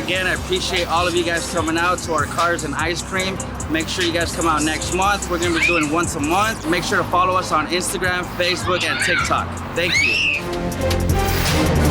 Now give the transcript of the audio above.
again, I appreciate all of you guys coming out to our Cars and Ice Cream. Make sure you guys come out next month. We're gonna be doing once a month. Make sure to follow us on Instagram, Facebook, and TikTok. Thank you.